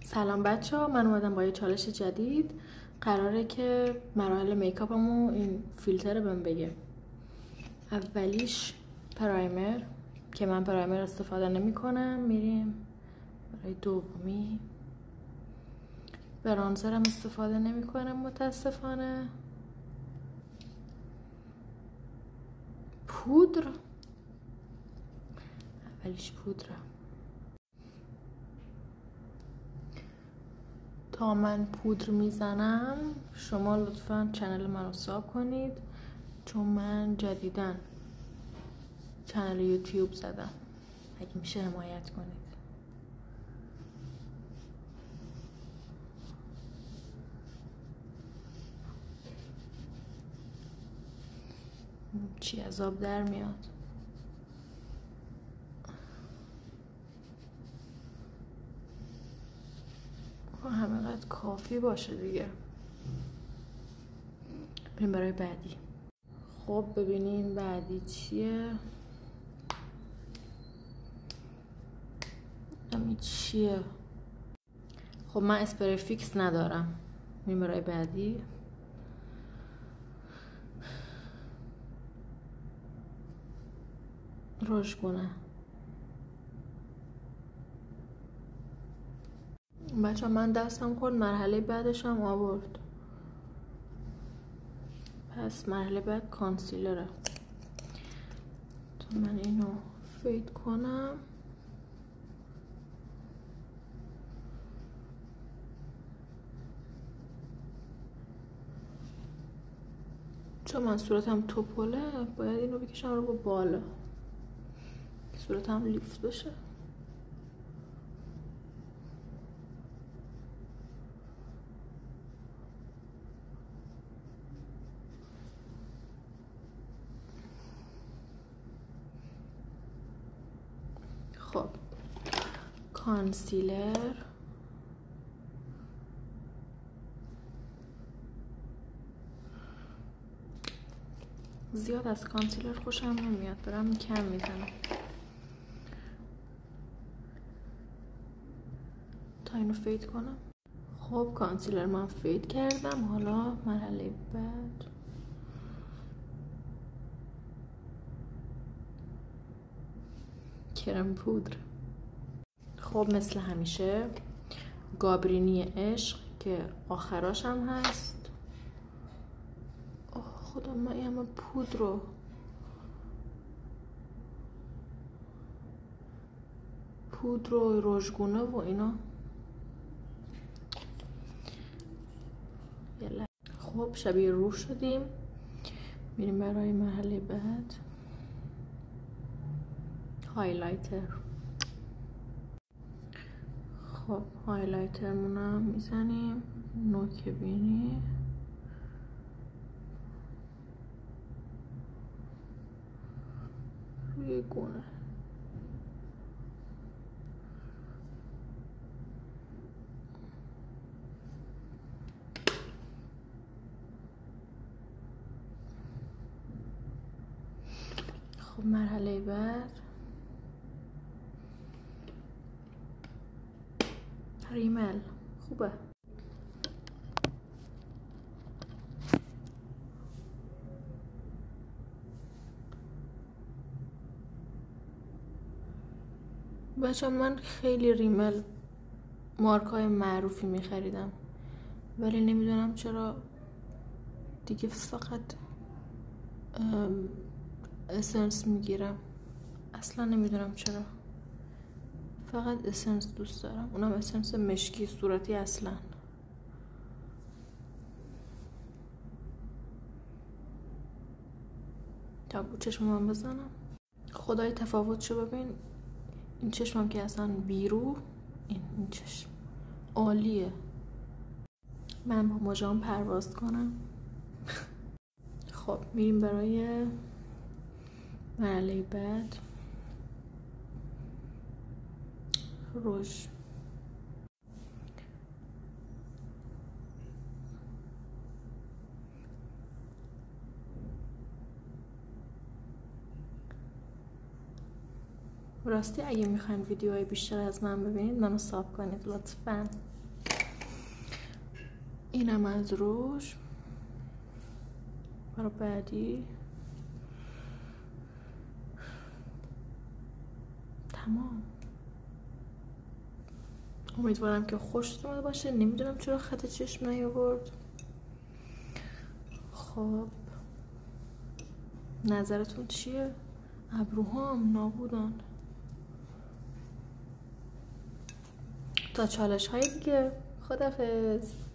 سلام بچه ها، من اومدم با یه چالش جدید. قراره که مراحل میکاپمو این فیلتر بهم بگه. اولیش پرایمر که من پرایمر استفاده نمی کنم. میریم برای دومی. برانزرم استفاده نمی کنم متاسفانه. پودر، اولیش پودره. تا من پودر میزنم شما لطفا چنل منو ساب کنید، چون من جدیداً چنل یوتیوب زدم. اگه میشه حمایت کنید. چی از آب در میاد؟ همینقدر کافی باشه دیگه. بریم برای بعدی. خب ببینیم بعدی چیه. این چیه؟ خب من اسپری فیکس ندارم. بریم برای بعدی. رژگونه. بچه من دستم خورد، مرحله بعدش هم آورد. پس مرحله بعد کانسیلره. تو من اینو فید کنم. چون من صورتم توپله باید اینو بکشم رو بالا که صورتم لیفت بشه. خب کانسیلر. زیاد از کانسیلر خوشم نمیاد، دارم کم میزنم تا اینو فید کنم. خب کانسیلر من فید کردم. حالا مرحله بعد کرم پودر. خب مثل همیشه گابرینی عشق که آخراش هم هست. خدا من این همه پودر رو رژگونه و اینا. خب شبیه روح شدیم. میریم برای مرحله بعد. هایلایتر. خب هایلایترمونم میزنیم نوک بینی. روی گونه. خب مرحله بعد ریمل. خوبه. بچه من خیلی ریمل مارکای معروفی میخریدم ولی نمیدونم چرا دیگه فقط اسنس میگیرم. اصلا نمیدونم چرا، فقط اسنس دوست دارم، اونم اسنس مشکی صورتی. اصلا تا بود چشمم بزنم. خدای تفاوتشو ببین. این چشمم که اصلا بیرو، این چشم عالیه. من با مژان پرواز کنم. خب میریم برای مرحله بعد. رژ. راستی اگه میخواین ویدیوهای بیشتر از من ببینید منو ساب کنید لطفاً. اینم از روش. برای بعدی تمام. امیدوارم که خوشت اومده باشه. نمیدونم چرا خط چشم نیاورد. خب نظرتون چیه؟ ابروهام نابودن. تا چالش های دیگه. خدافظ.